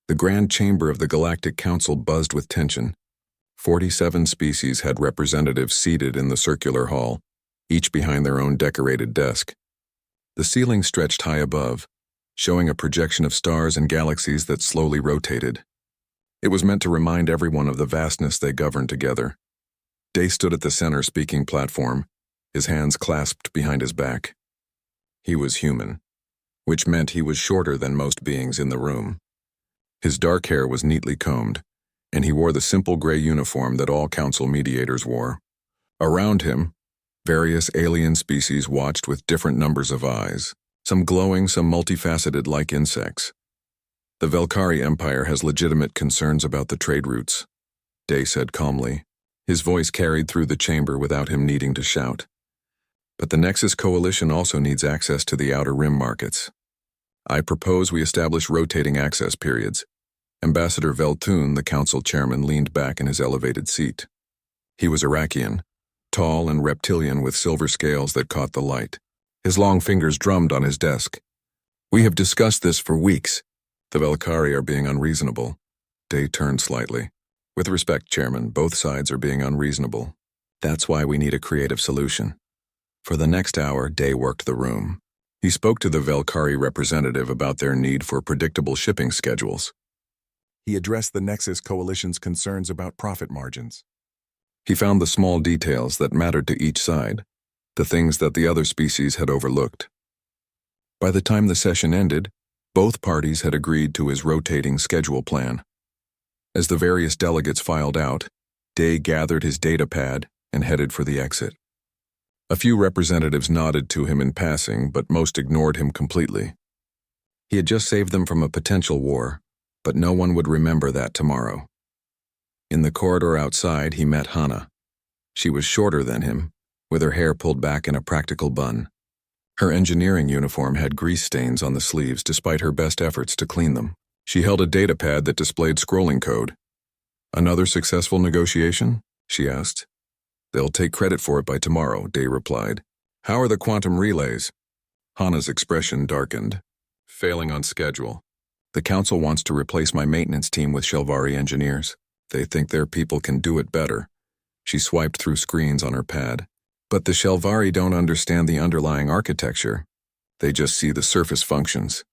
The grand chamber of the Galactic Council buzzed with tension. 47 species had representatives seated in the circular hall, each behind their own decorated desk. The ceiling stretched high above, showing a projection of stars and galaxies that slowly rotated. It was meant to remind everyone of the vastness they governed together. Day stood at the center speaking platform, his hands clasped behind his back. He was human, which meant he was shorter than most beings in the room. His dark hair was neatly combed, and he wore the simple gray uniform that all council mediators wore. Around him, various alien species watched with different numbers of eyes, some glowing, some multifaceted like insects. The Velkari Empire has legitimate concerns about the trade routes, Day said calmly. His voice carried through the chamber without him needing to shout. But the Nexus Coalition also needs access to the Outer Rim markets. I propose we establish rotating access periods. Ambassador Veltun, the council chairman, leaned back in his elevated seat. He was Iraqian, tall and reptilian with silver scales that caught the light. His long fingers drummed on his desk. We have discussed this for weeks. The Velkari are being unreasonable. Day turned slightly. With respect, Chairman, both sides are being unreasonable. That's why we need a creative solution. For the next hour, Day worked the room. He spoke to the Velkari representative about their need for predictable shipping schedules. He addressed the Nexus Coalition's concerns about profit margins. He found the small details that mattered to each side, the things that the other species had overlooked. By the time the session ended, both parties had agreed to his rotating schedule plan. As the various delegates filed out, Day gathered his datapad and headed for the exit. A few representatives nodded to him in passing, but most ignored him completely. He had just saved them from a potential war, but no one would remember that tomorrow. In the corridor outside, he met Hana. She was shorter than him, with her hair pulled back in a practical bun. Her engineering uniform had grease stains on the sleeves despite her best efforts to clean them. She held a datapad that displayed scrolling code. Another successful negotiation? She asked. They'll take credit for it by tomorrow, Day replied. How are the quantum relays? Hana's expression darkened. Failing on schedule. The council wants to replace my maintenance team with Shelvari engineers. They think their people can do it better. She swiped through screens on her pad. But the Shelvari don't understand the underlying architecture. They just see the surface functions.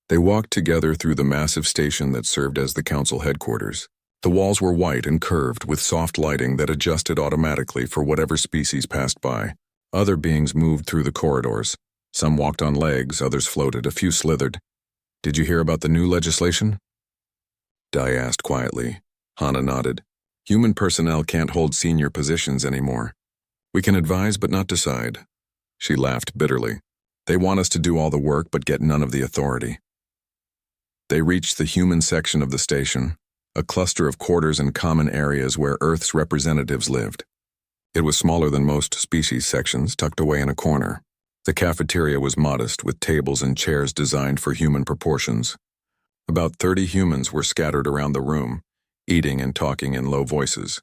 They walked together through the massive station that served as the council headquarters. The walls were white and curved with soft lighting that adjusted automatically for whatever species passed by. Other beings moved through the corridors. Some walked on legs, others floated, a few slithered. Did you hear about the new legislation? Dai asked quietly. Hana nodded. Human personnel can't hold senior positions anymore. We can advise but not decide. She laughed bitterly. They want us to do all the work but get none of the authority. They reached the human section of the station, a cluster of quarters and common areas where Earth's representatives lived. It was smaller than most species sections, tucked away in a corner. The cafeteria was modest, with tables and chairs designed for human proportions. About 30 humans were scattered around the room, eating and talking in low voices.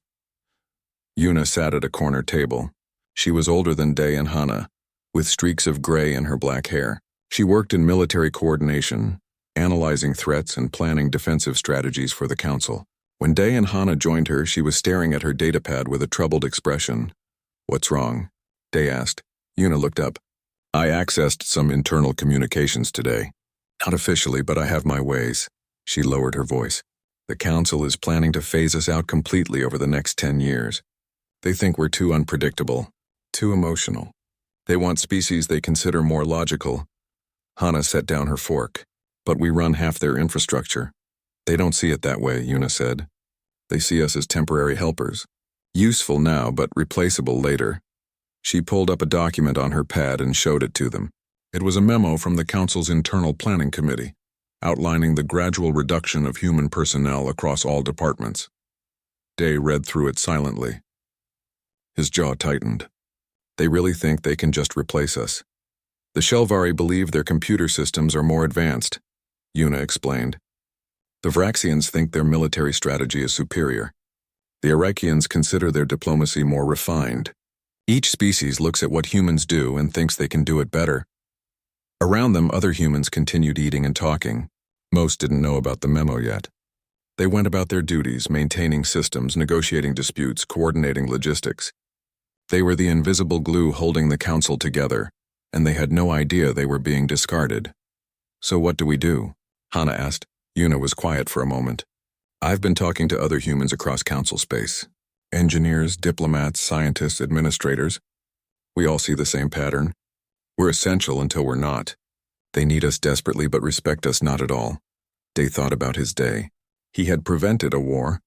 Yuna sat at a corner table. She was older than Day and Hana, with streaks of gray in her black hair. She worked in military coordination, analyzing threats and planning defensive strategies for the council. When Day and Hana joined her, she was staring at her datapad with a troubled expression. What's wrong? Day asked. Yuna looked up. I accessed some internal communications today. Not officially, but I have my ways. She lowered her voice. The council is planning to phase us out completely over the next 10 years. They think we're too unpredictable, too emotional. They want species they consider more logical. Hana set down her fork. But we run half their infrastructure. They don't see it that way, Yuna said. They see us as temporary helpers. Useful now, but replaceable later. She pulled up a document on her pad and showed it to them. It was a memo from the council's internal planning committee, outlining the gradual reduction of human personnel across all departments. Day read through it silently. His jaw tightened. They really think they can just replace us. The Shelvari believe their computer systems are more advanced, Yuna explained. The Vraxians think their military strategy is superior. The Iraqians consider their diplomacy more refined. Each species looks at what humans do and thinks they can do it better. Around them, other humans continued eating and talking. Most didn't know about the memo yet. They went about their duties, maintaining systems, negotiating disputes, coordinating logistics. They were the invisible glue holding the council together, and they had no idea they were being discarded. "So what do we do?" Hana asked. Yuna was quiet for a moment. "I've been talking to other humans across council space. Engineers, diplomats, scientists, administrators. We all see the same pattern. We're essential until we're not. They need us desperately but respect us not at all." Day thought about his day. He had prevented a war,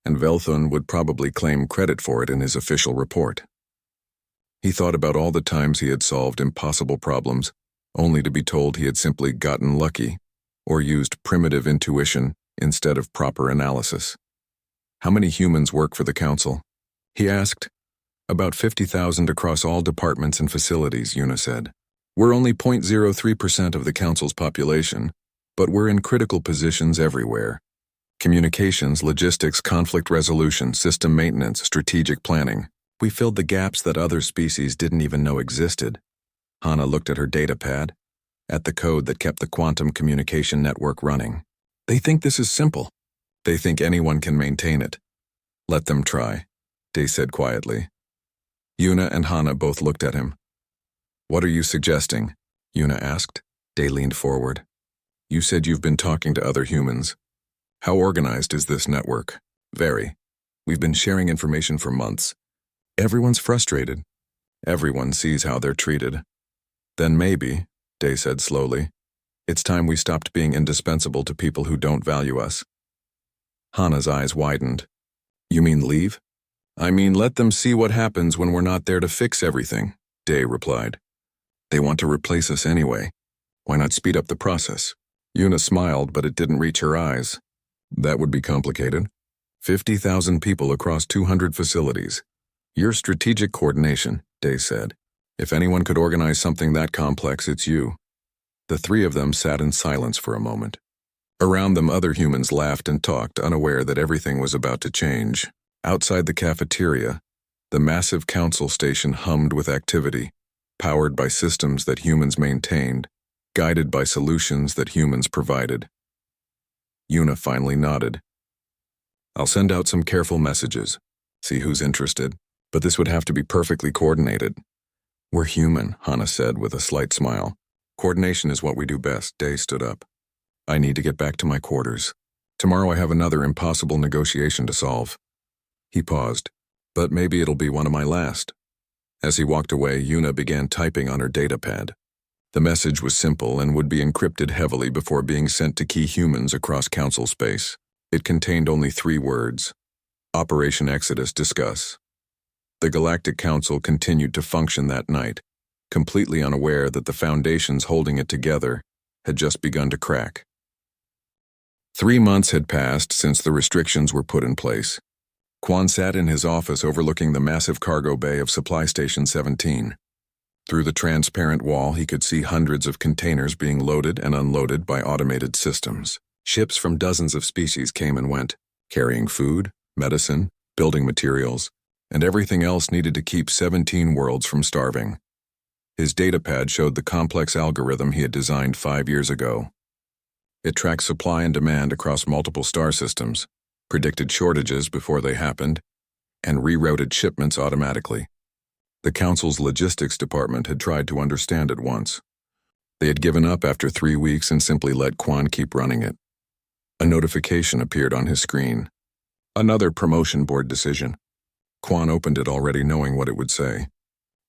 and Velthun would probably claim credit for it in his official report. He thought about all the times he had solved impossible problems, only to be told he had simply gotten lucky, or used primitive intuition instead of proper analysis. "How many humans work for the council?" he asked. "About 50,000 across all departments and facilities," Yuna said. "We're only 0.03% of the council's population, but we're in critical positions everywhere. Communications, logistics, conflict resolution, system maintenance, strategic planning. We filled the gaps that other species didn't even know existed." Hana looked at her data pad, at the code that kept the quantum communication network running. "They think this is simple. They think anyone can maintain it." "Let them try," Day said quietly. Yuna and Hana both looked at him. "What are you suggesting?" Yuna asked. Day leaned forward. "You said you've been talking to other humans. How organized is this network?" "Very. We've been sharing information for months. Everyone's frustrated. Everyone sees how they're treated." "Then maybe," Day said slowly, "it's time we stopped being indispensable to people who don't value us." Hana's eyes widened. "You mean leave?" "I mean let them see what happens when we're not there to fix everything," Day replied. "They want to replace us anyway. Why not speed up the process?" Yuna smiled, but it didn't reach her eyes. "That would be complicated. 50,000 people across 200 facilities. Your strategic coordination," Day said. "If anyone could organize something that complex, it's you." The three of them sat in silence for a moment. Around them, other humans laughed and talked, unaware that everything was about to change. Outside the cafeteria, the massive council station hummed with activity, powered by systems that humans maintained, guided by solutions that humans provided. Yuna finally nodded. "I'll send out some careful messages, see who's interested, but this would have to be perfectly coordinated." "We're human," Hana said with a slight smile. "Coordination is what we do best." Day stood up. "I need to get back to my quarters. Tomorrow I have another impossible negotiation to solve." He paused. "But maybe it'll be one of my last." As he walked away, Yuna began typing on her data pad. The message was simple and would be encrypted heavily before being sent to key humans across council space. It contained only 3 words. Operation Exodus discuss. The Galactic Council continued to function that night, completely unaware that the foundations holding it together had just begun to crack. 3 months had passed since the restrictions were put in place. Quan sat in his office overlooking the massive cargo bay of Supply Station 17. Through the transparent wall, he could see hundreds of containers being loaded and unloaded by automated systems. Ships from dozens of species came and went, carrying food, medicine, building materials, and everything else needed to keep 17 worlds from starving. His datapad showed the complex algorithm he had designed 5 years ago. It tracked supply and demand across multiple star systems, predicted shortages before they happened, and rerouted shipments automatically. The Council's logistics department had tried to understand it once. They had given up after 3 weeks and simply let Quan keep running it. A notification appeared on his screen. Another promotion board decision. Quan opened it already knowing what it would say.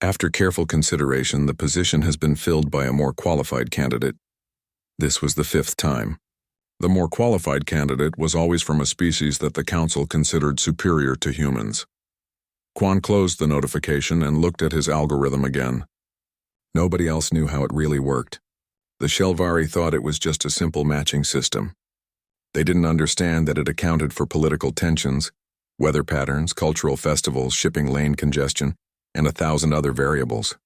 After careful consideration, the position has been filled by a more qualified candidate. This was the 5th time. The more qualified candidate was always from a species that the Council considered superior to humans. Quan closed the notification and looked at his algorithm again. Nobody else knew how it really worked. The Shelvari thought it was just a simple matching system. They didn't understand that it accounted for political tensions, weather patterns, cultural festivals, shipping lane congestion, and 1,000 other variables.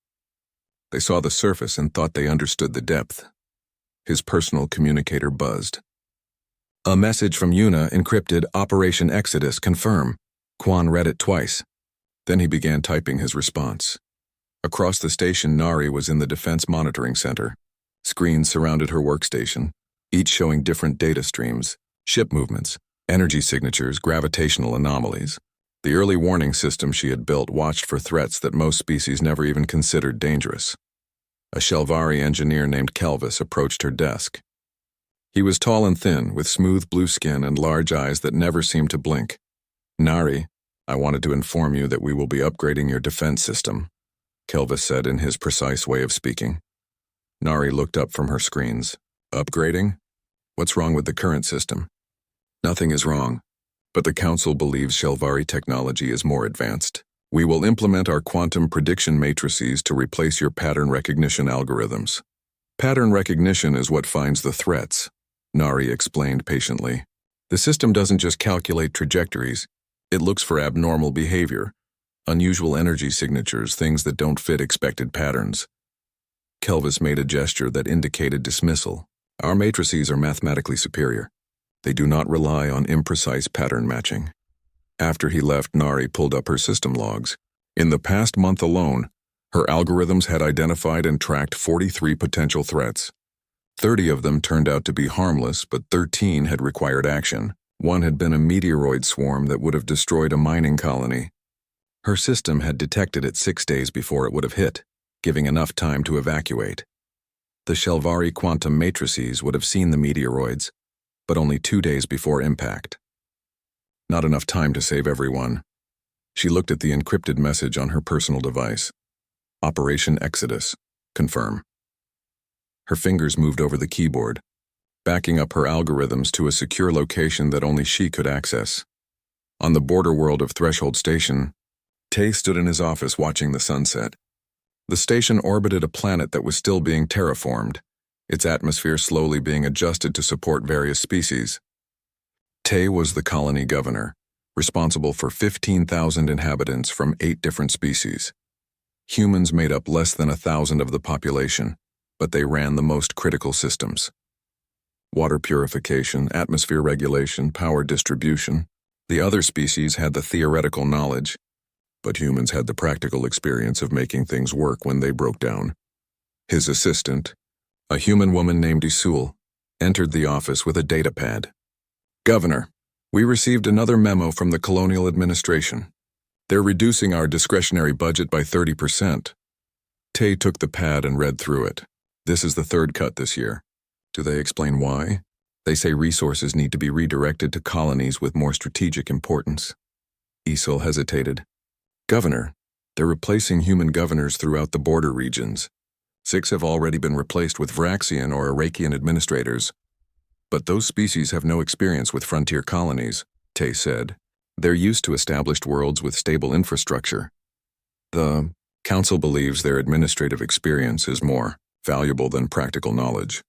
They saw the surface and thought they understood the depth. His personal communicator buzzed. "A message from Yuna encrypted Operation Exodus confirm." Quan read it twice. Then he began typing his response. Across the station, Nari was in the Defense Monitoring Center. Screens surrounded her workstation. each showing different data streams, ship movements, energy signatures, gravitational anomalies. The early warning system she had built watched for threats that most species never even considered dangerous. A Shelvari engineer named Kelvis approached her desk. He was tall and thin, with smooth blue skin and large eyes that never seemed to blink. "Nari, I wanted to inform you that we will be upgrading your defense system," Kelvis said in his precise way of speaking. Nari looked up from her screens. "Upgrading? What's wrong with the current system?" "Nothing is wrong, but the Council believes Shelvari technology is more advanced. We will implement our quantum prediction matrices to replace your pattern recognition algorithms." "Pattern recognition is what finds the threats," Nari explained patiently. "The system doesn't just calculate trajectories, it looks for abnormal behavior, unusual energy signatures, things that don't fit expected patterns." Kelvis made a gesture that indicated dismissal. "Our matrices are mathematically superior. They do not rely on imprecise pattern matching." After he left, Nari pulled up her system logs. In the past month alone, her algorithms had identified and tracked 43 potential threats. 30 of them turned out to be harmless, but 13 had required action. One had been a meteoroid swarm that would have destroyed a mining colony. Her system had detected it 6 days before it would have hit, giving enough time to evacuate. The Shelvari quantum matrices would have seen the meteoroids, but only 2 days before impact. Not enough time to save everyone. She looked at the encrypted message on her personal device. "Operation Exodus. Confirm." Her fingers moved over the keyboard, backing up her algorithms to a secure location that only she could access. On the border world of Threshold Station, Tay stood in his office watching the sunset. The station orbited a planet that was still being terraformed, its atmosphere slowly being adjusted to support various species. Tay was the colony governor, responsible for 15,000 inhabitants from 8 different species. Humans made up less than 1,000 of the population, but they ran the most critical systems. Water purification, atmosphere regulation, power distribution. The other species had the theoretical knowledge, but humans had the practical experience of making things work when they broke down. His assistant, a human woman named Isul, entered the office with a data pad. "Governor, we received another memo from the Colonial Administration. They're reducing our discretionary budget by 30%. Tay took the pad and read through it. "This is the third cut this year. Do they explain why?" "They say resources need to be redirected to colonies with more strategic importance." Isul hesitated. "Governor, they're replacing human governors throughout the border regions. 6 have already been replaced with Vraxian or Arakian administrators. But those species have no experience with frontier colonies," Tay said. "They're used to established worlds with stable infrastructure. The Council believes their administrative experience is more valuable than practical knowledge."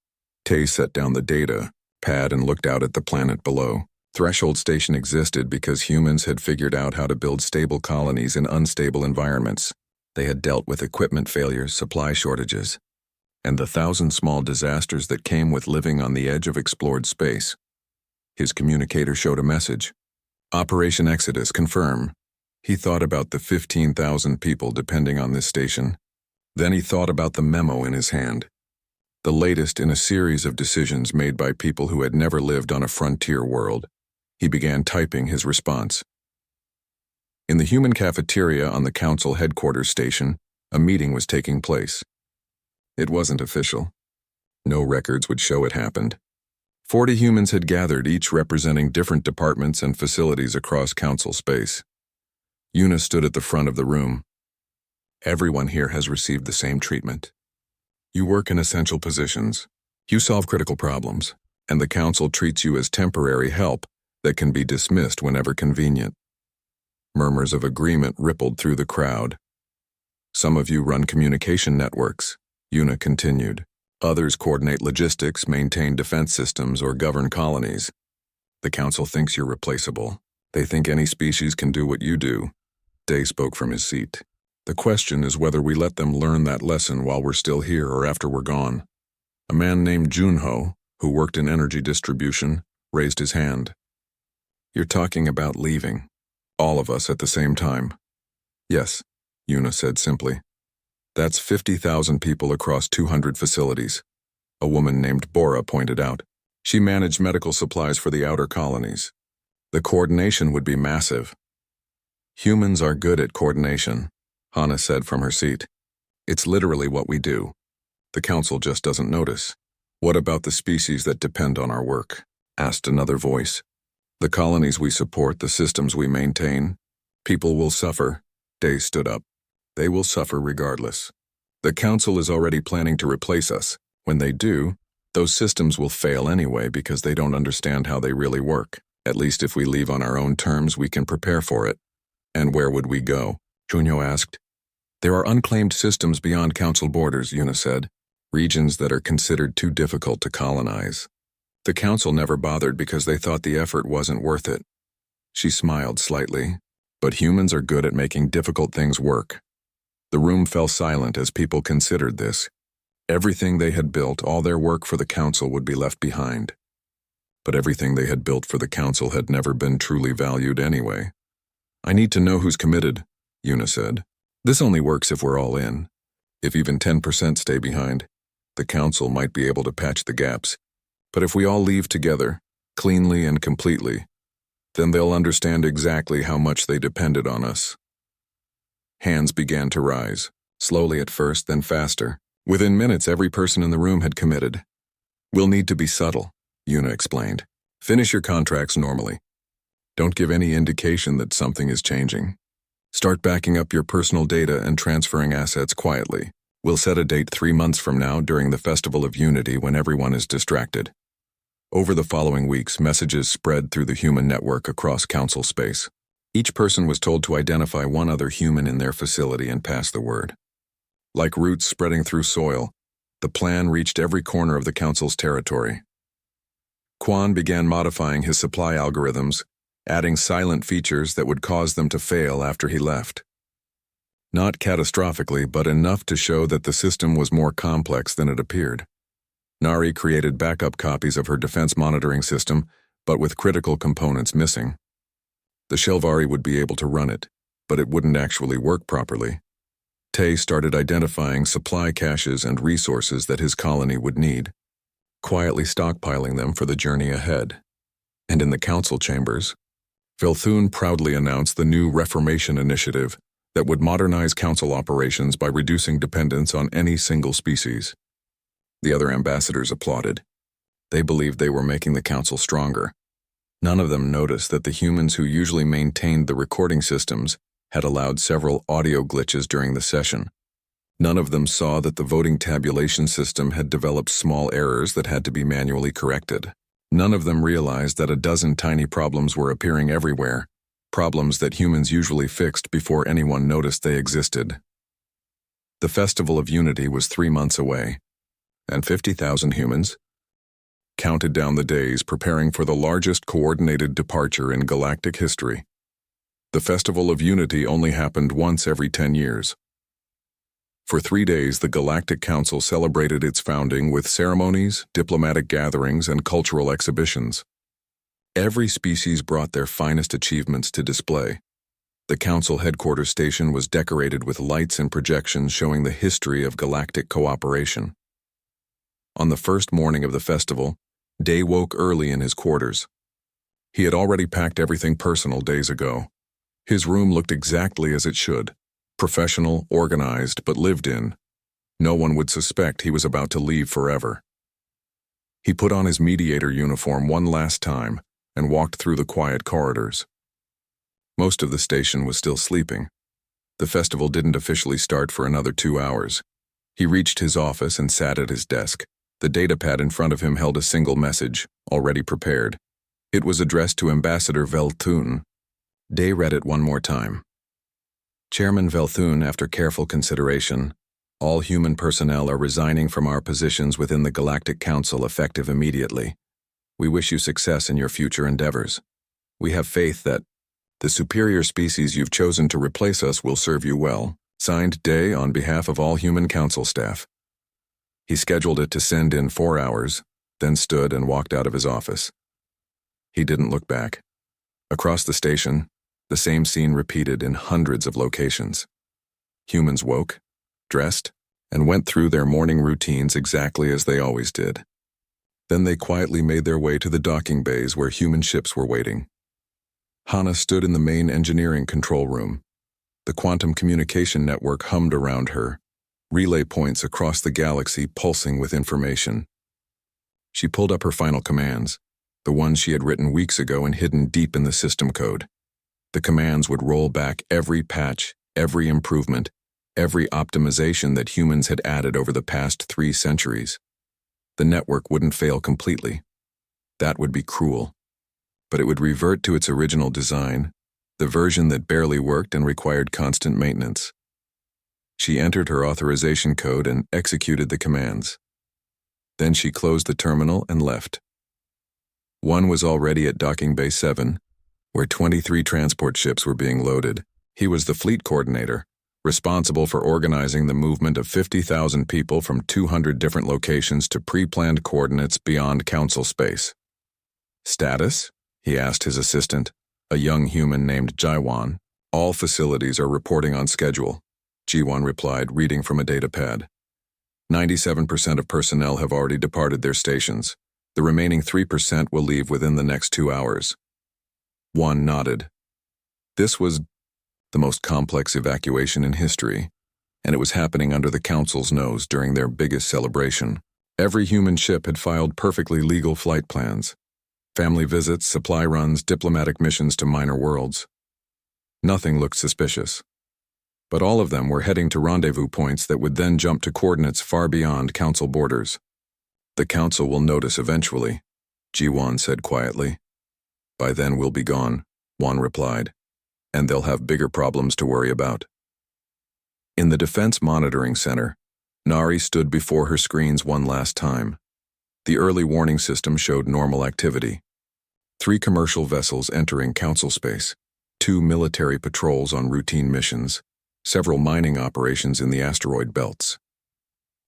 Tay set down the data pad and looked out at the planet below. Threshold Station existed because humans had figured out how to build stable colonies in unstable environments. They had dealt with equipment failures, supply shortages, and the 1,000 small disasters that came with living on the edge of explored space. His communicator showed a message. "Operation Exodus, confirm." He thought about the 15,000 people depending on this station. Then he thought about the memo in his hand, the latest in a series of decisions made by people who had never lived on a frontier world. He began typing his response. In the human cafeteria on the Council headquarters station, a meeting was taking place. It wasn't official. No records would show it happened. 40 humans had gathered, each representing different departments and facilities across Council space. Una stood at the front of the room. "Everyone here has received the same treatment. You work in essential positions. You solve critical problems, and the Council treats you as temporary help that can be dismissed whenever convenient." Murmurs of agreement rippled through the crowd. "Some of you run communication networks," Una continued. "Others coordinate logistics, maintain defense systems, or govern colonies. The Council thinks you're replaceable. They think any species can do what you do." Day spoke from his seat. "The question is whether we let them learn that lesson while we're still here or after we're gone." A man named Junho, who worked in energy distribution, raised his hand. "You're talking about leaving. All of us at the same time." "Yes," Una said simply. "That's 50,000 people across 200 facilities," a woman named Bora pointed out. She managed medical supplies for the outer colonies. The coordination would be massive. Humans are good at coordination, Hannah said from her seat. It's literally what we do. The council just doesn't notice. What about the species that depend on our work? Asked another voice. The colonies we support, the systems we maintain. People will suffer. Day stood up. They will suffer regardless. The council is already planning to replace us. When they do, those systems will fail anyway because they don't understand how they really work. At least if we leave on our own terms, we can prepare for it. And where would we go? Junyo asked. There are unclaimed systems beyond council borders, Yuna said. Regions that are considered too difficult to colonize. The council never bothered because they thought the effort wasn't worth it. She smiled slightly. But humans are good at making difficult things work. The room fell silent as people considered this. Everything they had built, all their work for the council would be left behind. But everything they had built for the council had never been truly valued anyway. I need to know who's committed, Yuna said. This only works if we're all in. If even 10% stay behind, the council might be able to patch the gaps. But if we all leave together, cleanly and completely, then they'll understand exactly how much they depended on us. Hands began to rise, slowly at first, then faster. Within minutes, every person in the room had committed. We'll need to be subtle, Yuna explained. Finish your contracts normally. Don't give any indication that something is changing. Start backing up your personal data and transferring assets quietly. We'll set a date 3 months from now during the Festival of Unity when everyone is distracted. Over the following weeks, messages spread through the human network across council space. Each person was told to identify one other human in their facility and pass the word. Like roots spreading through soil, the plan reached every corner of the council's territory. Quan began modifying his supply algorithms, adding silent features that would cause them to fail after he left. Not catastrophically, but enough to show that the system was more complex than it appeared. Nari created backup copies of her defense monitoring system, but with critical components missing. The Shelvari would be able to run it, but it wouldn't actually work properly. Tay started identifying supply caches and resources that his colony would need, quietly stockpiling them for the journey ahead. And in the council chambers, Velthun proudly announced the new Reformation Initiative that would modernize council operations by reducing dependence on any single species. The other ambassadors applauded. They believed they were making the council stronger. None of them noticed that the humans who usually maintained the recording systems had allowed several audio glitches during the session. None of them saw that the voting tabulation system had developed small errors that had to be manually corrected. None of them realized that a dozen tiny problems were appearing everywhere, problems that humans usually fixed before anyone noticed they existed. The Festival of Unity was 3 months away, and 50,000 humans counted down the days preparing for the largest coordinated departure in galactic history. The Festival of Unity only happened once every 10 years. For 3 days, the Galactic Council celebrated its founding with ceremonies, diplomatic gatherings, and cultural exhibitions. Every species brought their finest achievements to display. The Council headquarters station was decorated with lights and projections showing the history of galactic cooperation. On the first morning of the festival, Day woke early in his quarters. He had already packed everything personal days ago. His room looked exactly as it should. Professional, organized, but lived in. No one would suspect he was about to leave forever. He put on his mediator uniform one last time and walked through the quiet corridors. Most of the station was still sleeping. The festival didn't officially start for another 2 hours. He reached his office and sat at his desk. The datapad in front of him held a single message, already prepared. It was addressed to Ambassador Velthun. Day read it one more time. Chairman Velthun, after careful consideration, all human personnel are resigning from our positions within the Galactic Council effective immediately. We wish you success in your future endeavors. We have faith that the superior species you've chosen to replace us will serve you well. Signed, Day, on behalf of all human council staff. He scheduled it to send in 4 hours, then stood and walked out of his office. He didn't look back. Across the station, the same scene repeated in hundreds of locations. Humans woke, dressed, and went through their morning routines exactly as they always did. Then they quietly made their way to the docking bays where human ships were waiting. Hana stood in the main engineering control room. The quantum communication network hummed around her, relay points across the galaxy pulsing with information. She pulled up her final commands, the ones she had written weeks ago and hidden deep in the system code. The commands would roll back every patch, every improvement, every optimization that humans had added over the past 3 centuries. The network wouldn't fail completely. That would be cruel. But it would revert to its original design, the version that barely worked and required constant maintenance. She entered her authorization code and executed the commands. Then she closed the terminal and left. One was already at Docking Bay 7, where 23 transport ships were being loaded. He was the fleet coordinator, responsible for organizing the movement of 50,000 people from 200 different locations to pre-planned coordinates beyond Council space. Status? He asked his assistant, a young human named Jiwan. All facilities are reporting on schedule, Jiwan replied, reading from a datapad. 97% of personnel have already departed their stations. The remaining 3% will leave within the next 2 hours. Juan nodded. This was the most complex evacuation in history, and it was happening under the Council's nose during their biggest celebration. Every human ship had filed perfectly legal flight plans. Family visits, supply runs, diplomatic missions to minor worlds. Nothing looked suspicious. But all of them were heading to rendezvous points that would then jump to coordinates far beyond Council borders. The Council will notice eventually, Jiwan said quietly. By then we'll be gone, Juan replied, and they'll have bigger problems to worry about. In the Defense Monitoring Center, Nari stood before her screens one last time. The early warning system showed normal activity. 3 commercial vessels entering Council space, 2 military patrols on routine missions, several mining operations in the asteroid belts.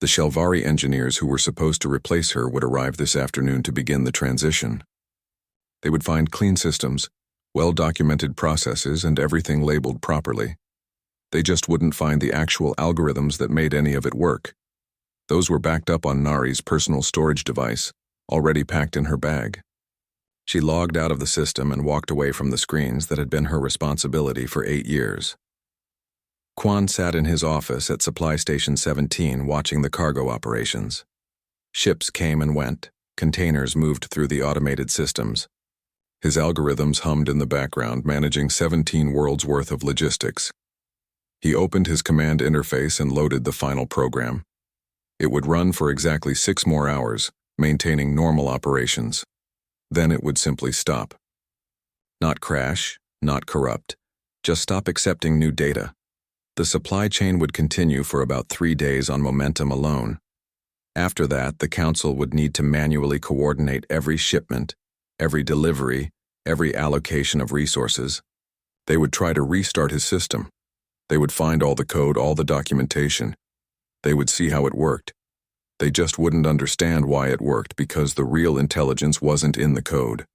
The Shelvari engineers who were supposed to replace her would arrive this afternoon to begin the transition. They would find clean systems, well-documented processes, and everything labeled properly. They just wouldn't find the actual algorithms that made any of it work. Those were backed up on Nari's personal storage device, already packed in her bag. She logged out of the system and walked away from the screens that had been her responsibility for 8 years. Quan sat in his office at Supply Station 17 watching the cargo operations. Ships came and went, containers moved through the automated systems. His algorithms hummed in the background, managing 17 worlds worth of logistics. He opened his command interface and loaded the final program. It would run for exactly 6 more hours, maintaining normal operations. Then it would simply stop. Not crash, not corrupt, just stop accepting new data. The supply chain would continue for about 3 days on momentum alone. After that, the Council would need to manually coordinate every shipment, every delivery, every allocation of resources. They would try to restart his system. They would find all the code, all the documentation. They would see how it worked. They just wouldn't understand why it worked because the real intelligence wasn't in the code.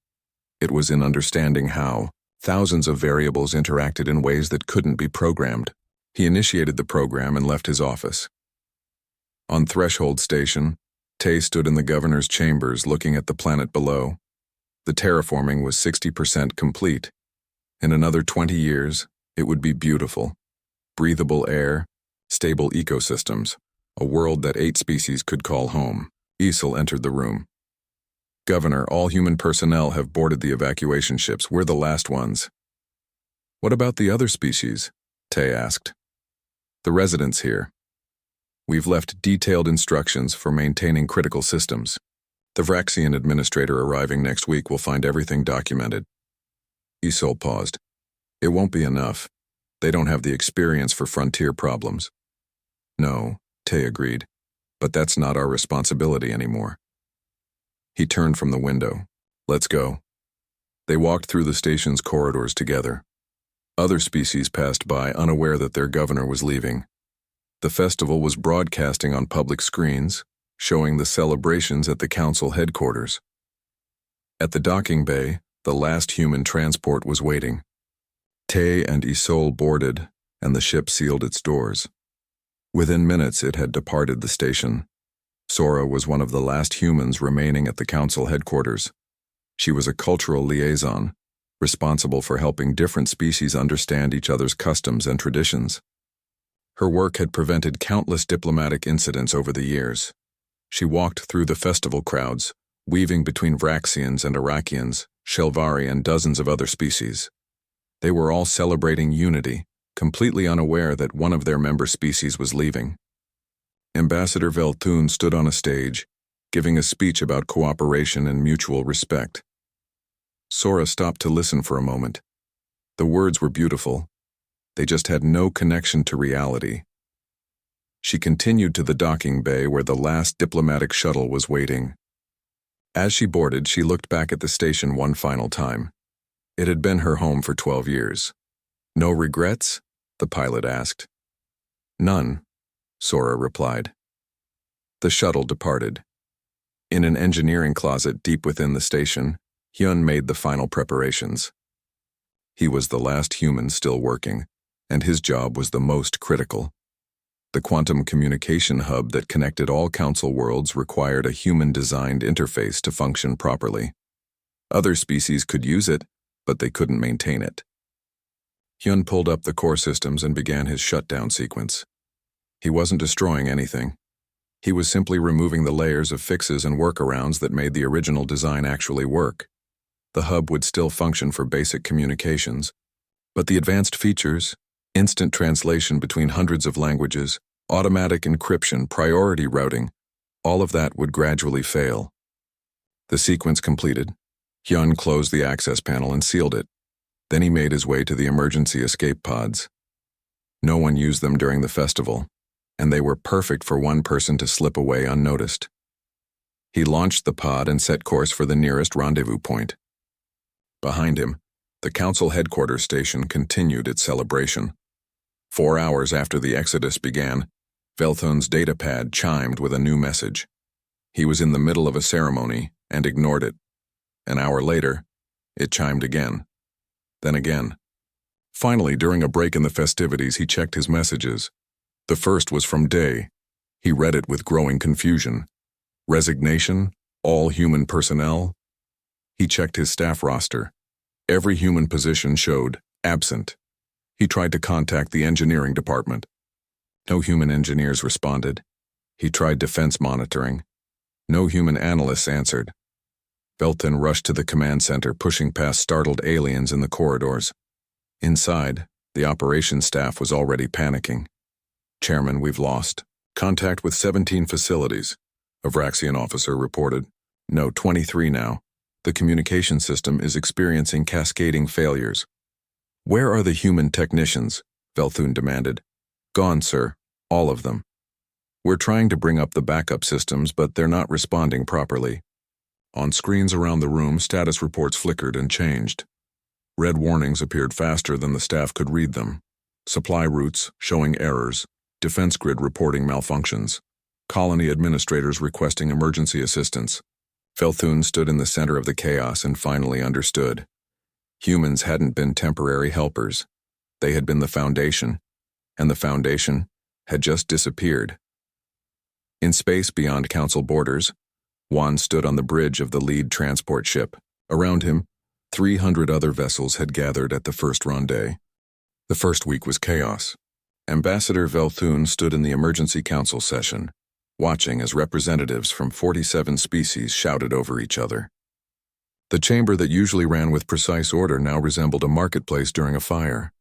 It was in understanding how thousands of variables interacted in ways that couldn't be programmed. He initiated the program and left his office. On Threshold Station, Tay stood in the governor's chambers looking at the planet below. The terraforming was 60% complete. In another 20 years, it would be beautiful. Breathable air, stable ecosystems, a world that 8 species could call home. Isel entered the room. Governor, all human personnel have boarded the evacuation ships. We're the last ones. What about the other species? Tay asked. The residents here. We've left detailed instructions for maintaining critical systems. The Vraxian administrator arriving next week will find everything documented. Isol paused. It won't be enough. They don't have the experience for frontier problems. No, Tay agreed, but that's not our responsibility anymore. He turned from the window. Let's go. They walked through the station's corridors together. Other species passed by, unaware that their governor was leaving. The festival was broadcasting on public screens, showing the celebrations at the council headquarters. At the docking bay, the last human transport was waiting. Tay and Isol boarded, and the ship sealed its doors. Within minutes, it had departed the station. Sora was one of the last humans remaining at the council headquarters. She was a cultural liaison, responsible for helping different species understand each other's customs and traditions. Her work had prevented countless diplomatic incidents over the years. She walked through the festival crowds, weaving between Vraxians and Arakians, Shelvari and dozens of other species. They were all celebrating unity, completely unaware that one of their member species was leaving. Ambassador Velthun stood on a stage, giving a speech about cooperation and mutual respect. Sora stopped to listen for a moment. The words were beautiful. They just had no connection to reality. She continued to the docking bay where the last diplomatic shuttle was waiting. As she boarded, she looked back at the station one final time. It had been her home for 12 years. "No regrets?" the pilot asked. "None," Sora replied. The shuttle departed. In an engineering closet deep within the station, Hyun made the final preparations. He was the last human still working, and his job was the most critical. The quantum communication hub that connected all council worlds required a human-designed interface to function properly. Other species could use it, but they couldn't maintain it. Hyun pulled up the core systems and began his shutdown sequence. He wasn't destroying anything. He was simply removing the layers of fixes and workarounds that made the original design actually work. The hub would still function for basic communications, but the advanced features, instant translation between hundreds of languages, automatic encryption, priority routing, all of that would gradually fail. The sequence completed, Hyun closed the access panel and sealed it. Then he made his way to the emergency escape pods. No one used them during the festival, and they were perfect for one person to slip away unnoticed. He launched the pod and set course for the nearest rendezvous point. Behind him, the council headquarters station continued its celebration. 4 hours after the exodus began, Velthun's datapad chimed with a new message. He was in the middle of a ceremony and ignored it. An hour later, it chimed again. Then again. Finally, during a break in the festivities, he checked his messages. The first was from Day. He read it with growing confusion. Resignation? All human personnel? He checked his staff roster. Every human position showed absent. He tried to contact the engineering department. No human engineers responded. He tried defense monitoring. No human analysts answered. Velthun rushed to the command center, pushing past startled aliens in the corridors. Inside, the operations staff was already panicking. "Chairman, we've lost contact with 17 facilities," a Vraxian officer reported. "No, 23 now. The communication system is experiencing cascading failures." "Where are the human technicians?" Velthun demanded. "Gone, sir. All of them. We're trying to bring up the backup systems, but they're not responding properly." On screens around the room, status reports flickered and changed. Red warnings appeared faster than the staff could read them. Supply routes showing errors, defense grid reporting malfunctions, colony administrators requesting emergency assistance. Velthun stood in the center of the chaos and finally understood. Humans hadn't been temporary helpers. They had been the Foundation, and the Foundation had just disappeared. In space beyond council borders, Juan stood on the bridge of the lead transport ship. Around him, 300 other vessels had gathered at the first rendezvous. The first week was chaos. Ambassador Velthun stood in the emergency council session, watching as representatives from 47 species shouted over each other. The chamber that usually ran with precise order now resembled a marketplace during a fire.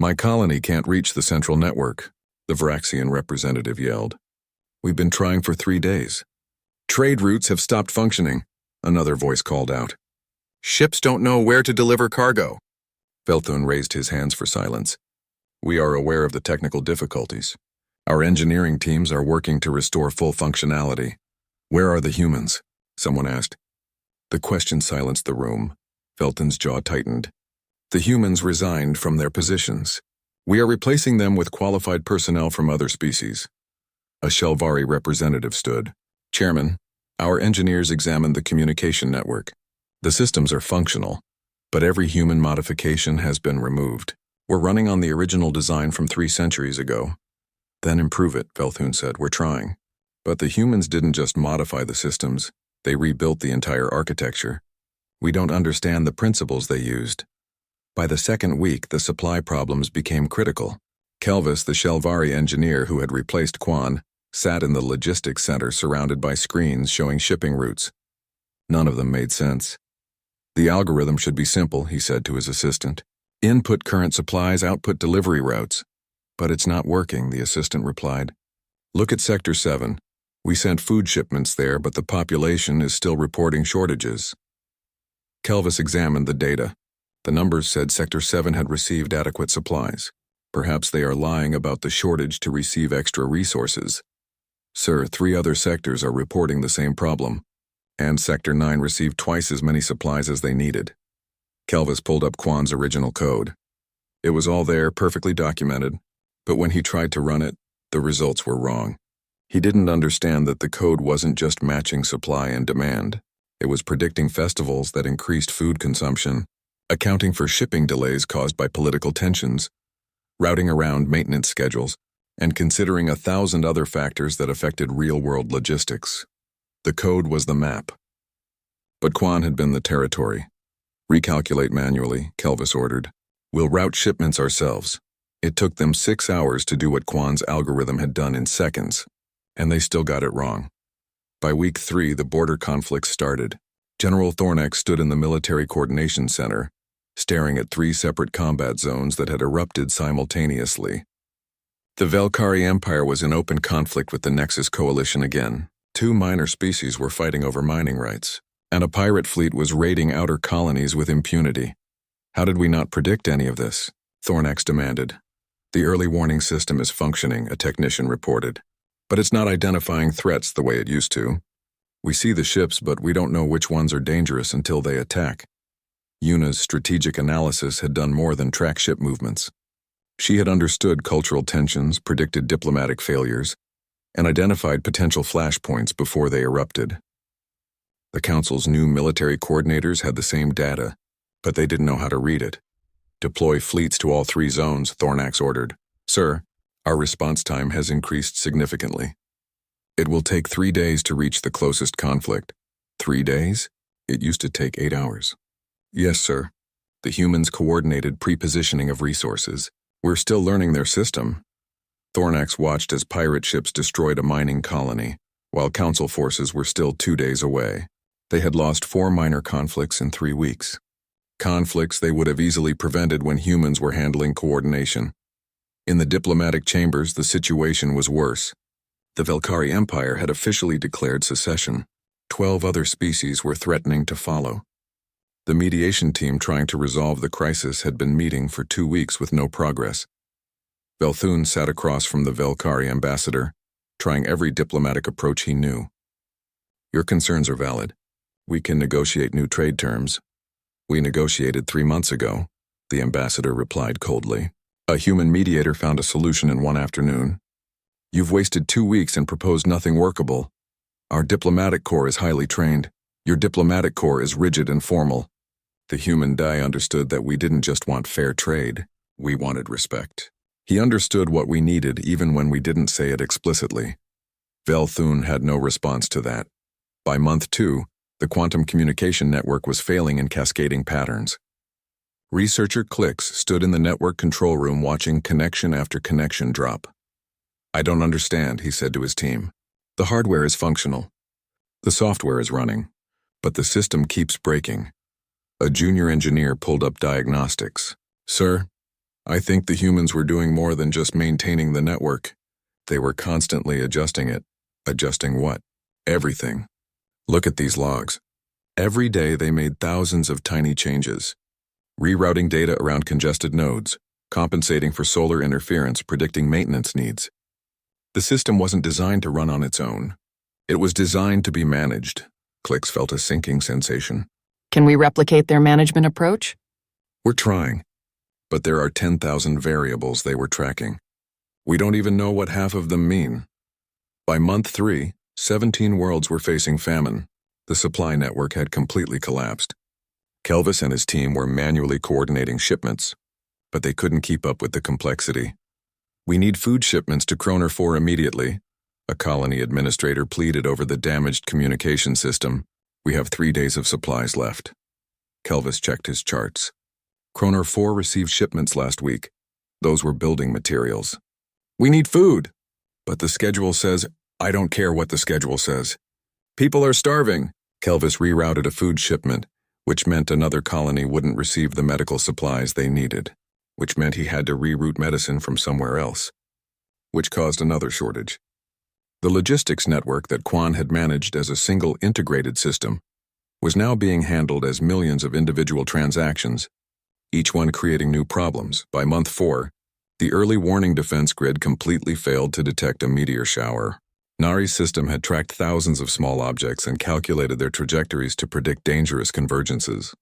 "My colony can't reach the central network," the Vraxian representative yelled. "We've been trying for 3 days. Trade routes have stopped functioning," another voice called out. "Ships don't know where to deliver cargo." Velthun raised his hands for silence. "We are aware of the technical difficulties. Our engineering teams are working to restore full functionality." "Where are the humans?" someone asked. The question silenced the room. Velthun's jaw tightened. "The humans resigned from their positions. We are replacing them with qualified personnel from other species." A Shelvari representative stood. "Chairman, our engineers examined the communication network. The systems are functional, but every human modification has been removed. We're running on the original design from 3 centuries ago." "Then improve it," Velthun said. "We're trying." But the humans didn't just modify the systems, they rebuilt the entire architecture. We don't understand the principles they used. By the second week, the supply problems became critical. Kelvis, the Shelvari engineer who had replaced Quan, sat in the logistics center surrounded by screens showing shipping routes. None of them made sense. The algorithm should be simple, he said to his assistant. Input current supplies, output delivery routes. But it's not working, the assistant replied. Look at Sector 7. We sent food shipments there, but the population is still reporting shortages. Kelvis examined the data. The numbers said Sector 7 had received adequate supplies. Perhaps they are lying about the shortage to receive extra resources. Sir, 3 other sectors are reporting the same problem, and Sector 9 received twice as many supplies as they needed. Kelvis pulled up Quan's original code. It was all there, perfectly documented, but when he tried to run it, the results were wrong. He didn't understand that the code wasn't just matching supply and demand. It was predicting festivals that increased food consumption, accounting for shipping delays caused by political tensions, routing around maintenance schedules, and considering 1,000 other factors that affected real-world logistics. The code was the map. But Quan had been the territory. Recalculate manually, Kelvis ordered. We'll route shipments ourselves. It took them 6 hours to do what Quan's algorithm had done in seconds, and they still got it wrong. By week 3, the border conflict started. General Thornax stood in the Military Coordination Center, staring at 3 separate combat zones that had erupted simultaneously. The Velkari Empire was in open conflict with the Nexus Coalition again. 2 minor species were fighting over mining rights, and a pirate fleet was raiding outer colonies with impunity. How did we not predict any of this? Thornax demanded. The early warning system is functioning, a technician reported. But it's not identifying threats the way it used to. We see the ships, but we don't know which ones are dangerous until they attack. Yuna's strategic analysis had done more than track ship movements. She had understood cultural tensions, predicted diplomatic failures, and identified potential flashpoints before they erupted. The Council's new military coordinators had the same data, but they didn't know how to read it. Deploy fleets to all 3 zones, Thornax ordered. Sir, our response time has increased significantly. It will take 3 days to reach the closest conflict. 3 days? It used to take 8 hours. Yes, sir. The humans coordinated pre-positioning of resources. We're still learning their system. Thornax watched as pirate ships destroyed a mining colony, while Council forces were still 2 days away. They had lost 4 minor conflicts in 3 weeks. Conflicts they would have easily prevented when humans were handling coordination. In the diplomatic chambers, the situation was worse. The Velkari Empire had officially declared secession. 12 other species were threatening to follow. The mediation team trying to resolve the crisis had been meeting for 2 weeks with no progress. Velthun sat across from the Velkari ambassador, trying every diplomatic approach he knew. Your concerns are valid. We can negotiate new trade terms. We negotiated 3 months ago, the ambassador replied coldly. A human mediator found a solution in 1 afternoon. You've wasted 2 weeks and proposed nothing workable. Our diplomatic corps is highly trained. Your diplomatic corps is rigid and formal. The human Dai understood that we didn't just want fair trade, we wanted respect. He understood what we needed even when we didn't say it explicitly. Velthun had no response to that. By month 2, the quantum communication network was failing in cascading patterns. Researcher Klix stood in the network control room watching connection after connection drop. I don't understand, he said to his team. The hardware is functional. The software is running, but the system keeps breaking. A junior engineer pulled up diagnostics. Sir, I think the humans were doing more than just maintaining the network. They were constantly adjusting it. Adjusting what? Everything. Look at these logs. Every day they made thousands of tiny changes. Rerouting data around congested nodes, compensating for solar interference, predicting maintenance needs. The system wasn't designed to run on its own. It was designed to be managed. Klix felt a sinking sensation. Can we replicate their management approach? We're trying, but there are 10,000 variables they were tracking. We don't even know what half of them mean. By month 3, 17 worlds were facing famine. The supply network had completely collapsed. Kelvis and his team were manually coordinating shipments, but they couldn't keep up with the complexity. We need food shipments to Kroner 4 immediately. A colony administrator pleaded over the damaged communication system. We have 3 days of supplies left. Kelvis checked his charts. Kroner 4 received shipments last week. Those were building materials. We need food. But the schedule says, I don't care what the schedule says. People are starving. Kelvis rerouted a food shipment, which meant another colony wouldn't receive the medical supplies they needed, which meant he had to reroute medicine from somewhere else, which caused another shortage. The logistics network that Quan had managed as a single integrated system was now being handled as millions of individual transactions, each one creating new problems. By month 4, the early warning defense grid completely failed to detect a meteor shower. Nari's system had tracked thousands of small objects and calculated their trajectories to predict dangerous convergences.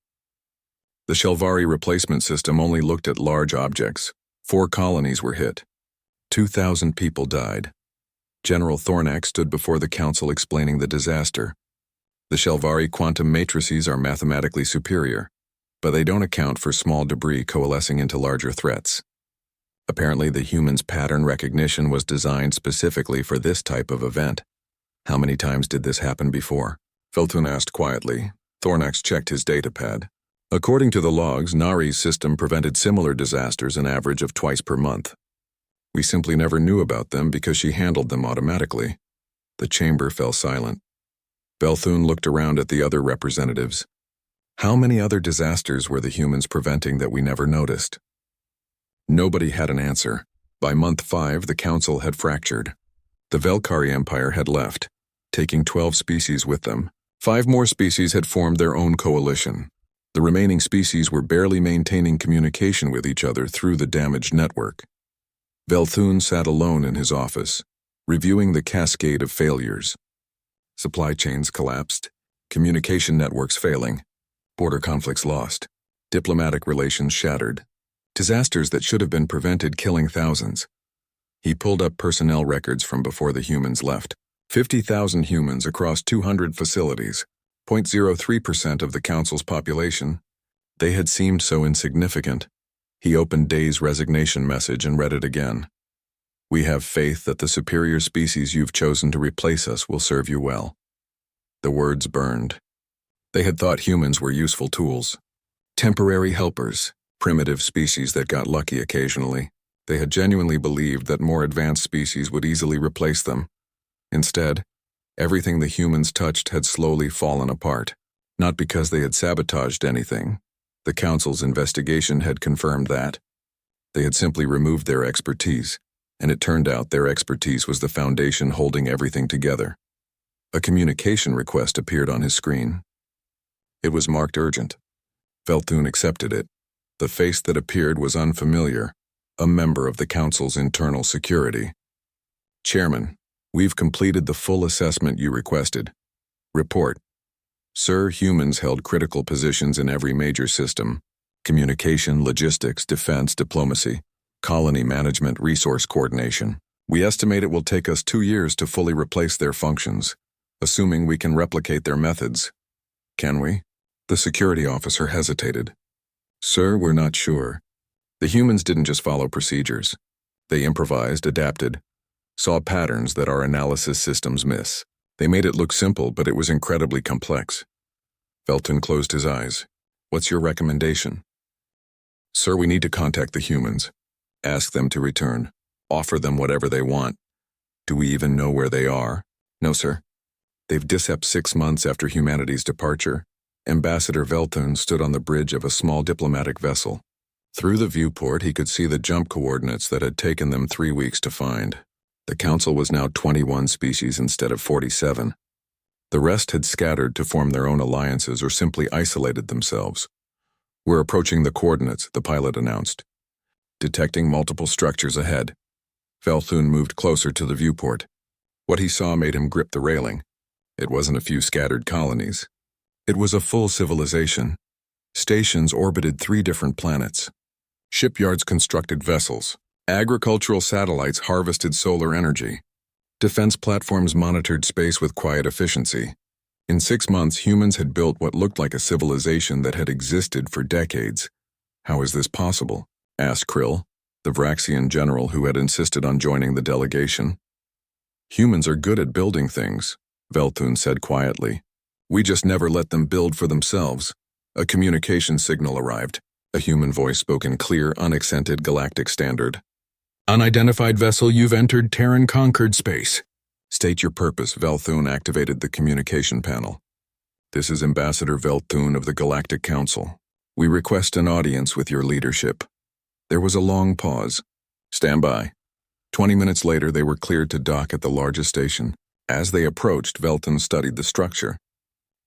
The Shelvari replacement system only looked at large objects. 4 colonies were hit. 2,000 people died. General Thornak stood before the council explaining the disaster. The Shelvari quantum matrices are mathematically superior, but they don't account for small debris coalescing into larger threats. Apparently, the human's pattern recognition was designed specifically for this type of event. How many times did this happen before? Feltun asked quietly. Thornax checked his datapad. According to the logs, Nari's system prevented similar disasters an average of twice per month. We simply never knew about them because she handled them automatically. The chamber fell silent. Belthune looked around at the other representatives. How many other disasters were the humans preventing that we never noticed? Nobody had an answer. By month 5, the council had fractured. The Velkari Empire had left, taking 12 species with them. 5 more species had formed their own coalition. The remaining species were barely maintaining communication with each other through the damaged network. Velthune sat alone in his office, reviewing the cascade of failures. Supply chains collapsed, communication networks failing, border conflicts lost, diplomatic relations shattered. Disasters that should have been prevented killing thousands. He pulled up personnel records from before the humans left. 50,000 humans across 200 facilities, 0.03% of the council's population. They had seemed so insignificant. He opened Day's resignation message and read it again. We have faith that the superior species you've chosen to replace us will serve you well. The words burned. They had thought humans were useful tools. Temporary helpers. Primitive species that got lucky occasionally. They had genuinely believed that more advanced species would easily replace them. Instead, everything the humans touched had slowly fallen apart. Not because they had sabotaged anything. The council's investigation had confirmed that. They had simply removed their expertise, and it turned out their expertise was the foundation holding everything together. A communication request appeared on his screen. It was marked urgent. Velthune accepted it. The face that appeared was unfamiliar, a member of the council's internal security. Chairman, we've completed the full assessment you requested. Report. Sir, humans held critical positions in every major system: communication, logistics, defense, diplomacy, colony management, resource coordination. We estimate it will take us 2 years to fully replace their functions, assuming we can replicate their methods. Can we? The security officer hesitated. Sir, we're not sure. The humans didn't just follow procedures. They improvised, adapted, saw patterns that our analysis systems miss. They made it look simple, but it was incredibly complex. Felton closed his eyes. What's your recommendation? Sir, we need to contact the humans. Ask them to return. Offer them whatever they want. Do we even know where they are? No, sir. They've disepped 6 months after humanity's departure. Ambassador Veltun stood on the bridge of a small diplomatic vessel. Through the viewport, he could see the jump coordinates that had taken them 3 weeks to find. The council was now 21 species instead of 47. The rest had scattered to form their own alliances or simply isolated themselves. We're approaching the coordinates, the pilot announced. Detecting multiple structures ahead. Velthun moved closer to the viewport. What he saw made him grip the railing. It wasn't a few scattered colonies. It was a full civilization. Stations orbited 3 different planets. Shipyards constructed vessels. Agricultural satellites harvested solar energy. Defense platforms monitored space with quiet efficiency. In 6 months, humans had built what looked like a civilization that had existed for decades. How is this possible? Asked Krill, the Vraxian general who had insisted on joining the delegation. Humans are good at building things, Velthun said quietly. We just never let them build for themselves. A communication signal arrived. A human voice spoke in clear, unaccented galactic standard. Unidentified vessel, you've entered Terran-conquered space. State your purpose. Velthun activated the communication panel. This is Ambassador Velthun of the Galactic Council. We request an audience with your leadership. There was a long pause. Stand by. 20 minutes later, they were cleared to dock at the largest station. As they approached, Velthun studied the structure.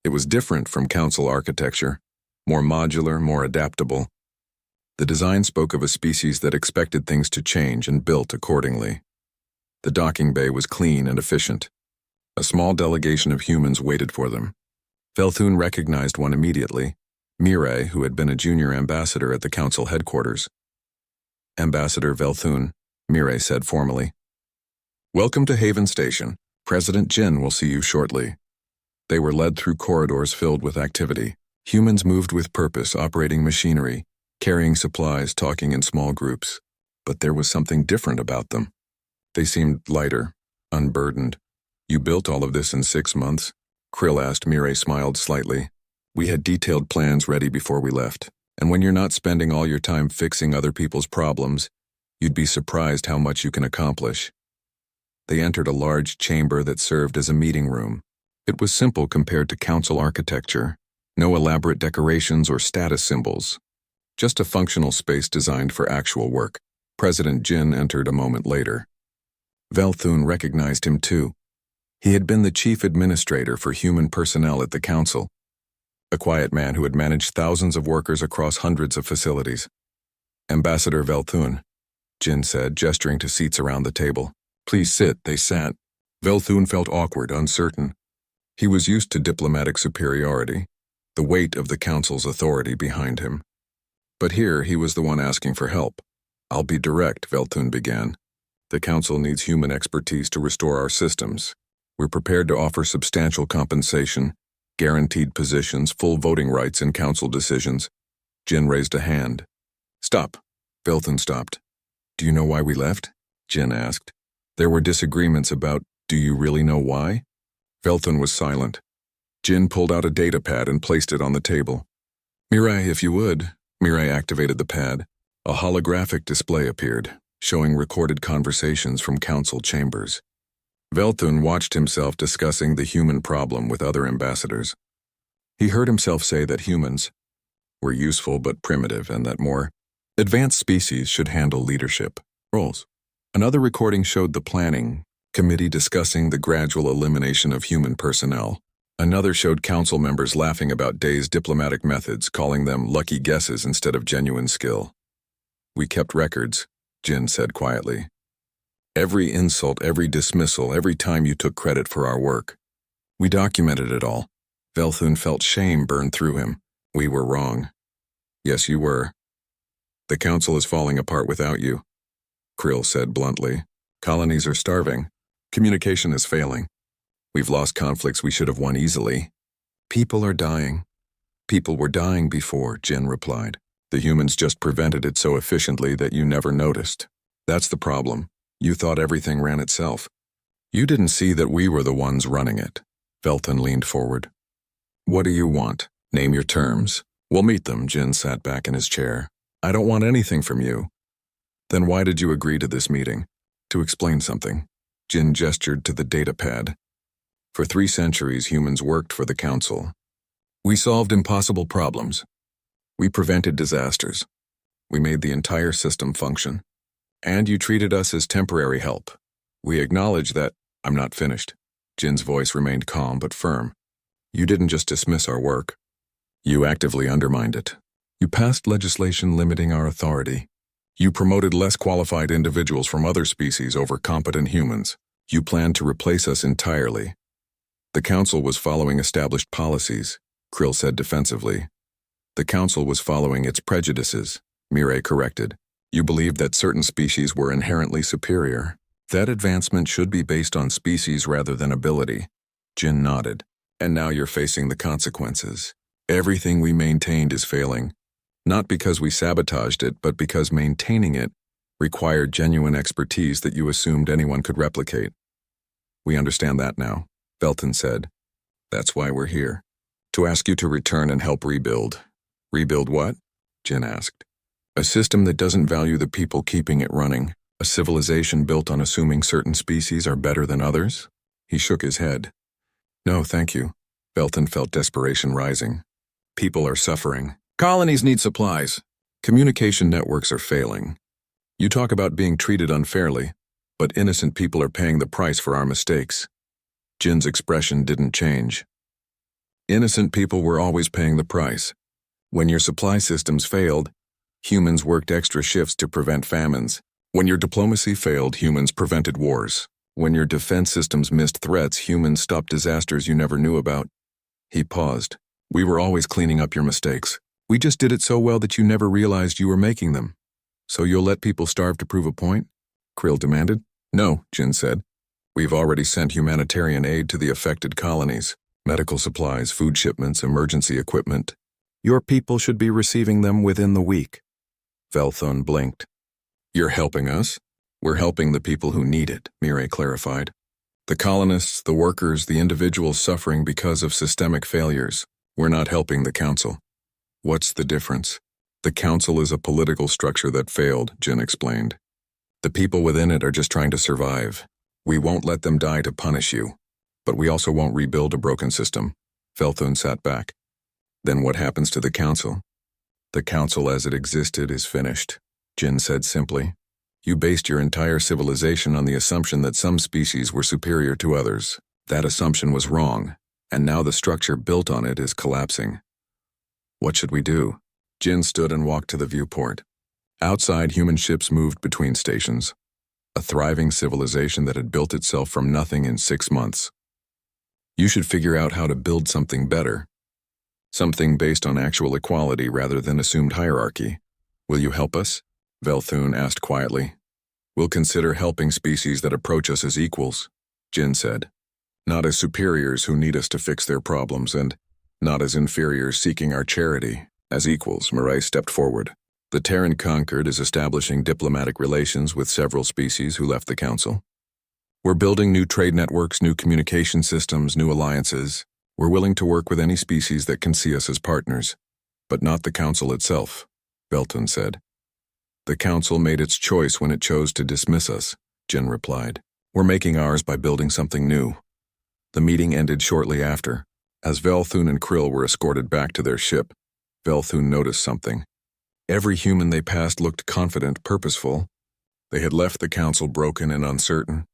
It was different from Council architecture, more modular, more adaptable. The design spoke of a species that expected things to change and built accordingly. The docking bay was clean and efficient. A small delegation of humans waited for them. Velthun recognized one immediately, Mirai, who had been a junior ambassador at the Council headquarters. Ambassador Velthun, Mirai said formally. Welcome to Haven Station. President Jin will see you shortly. They were led through corridors filled with activity. Humans moved with purpose, operating machinery, carrying supplies, talking in small groups. But there was something different about them. They seemed lighter, unburdened. You built all of this in 6 months? Krill asked. Mirai smiled slightly. We had detailed plans ready before we left. And when you're not spending all your time fixing other people's problems, you'd be surprised how much you can accomplish. They entered a large chamber that served as a meeting room. It was simple compared to Council architecture. No elaborate decorations or status symbols. Just a functional space designed for actual work. President Jin entered a moment later. Velthun recognized him too. He had been the chief administrator for human personnel at the Council. A quiet man who had managed thousands of workers across hundreds of facilities. Ambassador Velthun, Jin said, gesturing to seats around the table. Please sit. They sat. Velthun felt awkward, uncertain. He was used to diplomatic superiority, the weight of the Council's authority behind him. But here he was the one asking for help. I'll be direct, Velthun began. The Council needs human expertise to restore our systems. We're prepared to offer substantial compensation, guaranteed positions, full voting rights in Council decisions. Jin raised a hand. Stop. Velthun stopped. Do you know why we left? Jin asked. There were disagreements about, do you really know why? Velthun was silent. Jin pulled out a data pad and placed it on the table. Mirai, if you would. Mirai activated the pad. A holographic display appeared, showing recorded conversations from Council chambers. Velthun watched himself discussing the human problem with other ambassadors. He heard himself say that humans were useful but primitive and that more advanced species should handle leadership roles. Another recording showed the planning committee discussing the gradual elimination of human personnel. Another showed Council members laughing about Day's diplomatic methods, calling them lucky guesses instead of genuine skill. We kept records, Jin said quietly. Every insult, every dismissal, every time you took credit for our work. We documented it all. Velthun felt shame burn through him. We were wrong. Yes, you were. The Council is falling apart without you, Krill said bluntly. Colonies are starving. Communication is failing. We've lost conflicts we should have won easily. People are dying. People were dying before, Jin replied. The humans just prevented it so efficiently that you never noticed. That's the problem. You thought everything ran itself. You didn't see that we were the ones running it. Velthun leaned forward. What do you want? Name your terms. We'll meet them. Jin sat back in his chair. I don't want anything from you. Then why did you agree to this meeting? To explain something. Jin gestured to the data pad. For 3 centuries, humans worked for the Council. We solved impossible problems. We prevented disasters. We made the entire system function. And you treated us as temporary help. We acknowledge that. I'm not finished. Jin's voice remained calm but firm. You didn't just dismiss our work. You actively undermined it. You passed legislation limiting our authority. You promoted less qualified individuals from other species over competent humans. You planned to replace us entirely. The Council was following established policies, Krill said defensively. The Council was following its prejudices, Mirai corrected. You believed that certain species were inherently superior. That advancement should be based on species rather than ability. Jin nodded. And now you're facing the consequences. Everything we maintained is failing. Not because we sabotaged it, but because maintaining it required genuine expertise that you assumed anyone could replicate. We understand that now, Belton said. That's why we're here. To ask you to return and help rebuild. Rebuild what? Jin asked. A system that doesn't value the people keeping it running. A civilization built on assuming certain species are better than others? He shook his head. No, thank you. Belton felt desperation rising. People are suffering. Colonies need supplies. Communication networks are failing. You talk about being treated unfairly, but innocent people are paying the price for our mistakes. Jin's expression didn't change. Innocent people were always paying the price. When your supply systems failed, humans worked extra shifts to prevent famines. When your diplomacy failed, humans prevented wars. When your defense systems missed threats, humans stopped disasters you never knew about. He paused. We were always cleaning up your mistakes. We just did it so well that you never realized you were making them. So you'll let people starve to prove a point? Krill demanded. No, Jin said. We've already sent humanitarian aid to the affected colonies. Medical supplies, food shipments, emergency equipment. Your people should be receiving them within the week. Velthun blinked. You're helping us? We're helping the people who need it, Mireille clarified. The colonists, the workers, the individuals suffering because of systemic failures. We're not helping the council. What's the difference? The council is a political structure that failed, Jin explained. The people within it are just trying to survive. We won't let them die to punish you. But we also won't rebuild a broken system. Velthun sat back. Then what happens to the council? The council as it existed is finished, Jin said simply. You based your entire civilization on the assumption that some species were superior to others. That assumption was wrong, and now the structure built on it is collapsing. What should we do? Jin stood and walked to the viewport. Outside, human ships moved between stations. A thriving civilization that had built itself from nothing in 6 months. You should figure out how to build something better. Something based on actual equality rather than assumed hierarchy. Will you help us? Velthun asked quietly. We'll consider helping species that approach us as equals, Jin said. Not as superiors who need us to fix their problems, and not as inferiors seeking our charity. As equals, Mireille stepped forward. The Terran Conquered is establishing diplomatic relations with several species who left the council. We're building new trade networks, new communication systems, new alliances. We're willing to work with any species that can see us as partners, but not the council itself, Belton said. The council made its choice when it chose to dismiss us, Jin replied. We're making ours by building something new. The meeting ended shortly after. As Velthun and Krill were escorted back to their ship, Velthun noticed something. Every human they passed looked confident, purposeful. They had left the council broken and uncertain.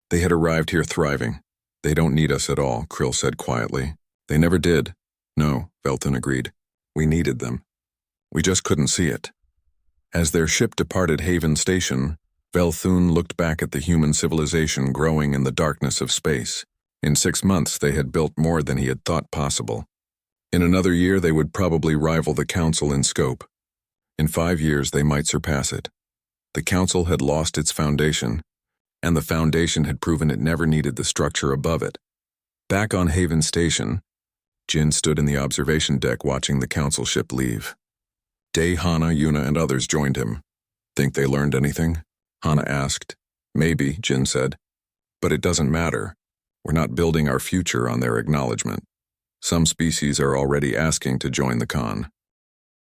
They had arrived here thriving. They don't need us at all, Krill said quietly. They never did. No, Velthun agreed. We needed them. We just couldn't see it. As their ship departed Haven Station, Velthun looked back at the human civilization growing in the darkness of space. In 6 months, they had built more than he had thought possible. In another year, they would probably rival the council in scope. In 5 years, they might surpass it. The council had lost its foundation, and the foundation had proven it never needed the structure above it. Back on Haven Station, Jin stood in the observation deck watching the council ship leave. Day, Hana, Yuna, and others joined him. Think they learned anything? Hana asked. Maybe, Jin said. But it doesn't matter. We're not building our future on their acknowledgement. Some species are already asking to join the con.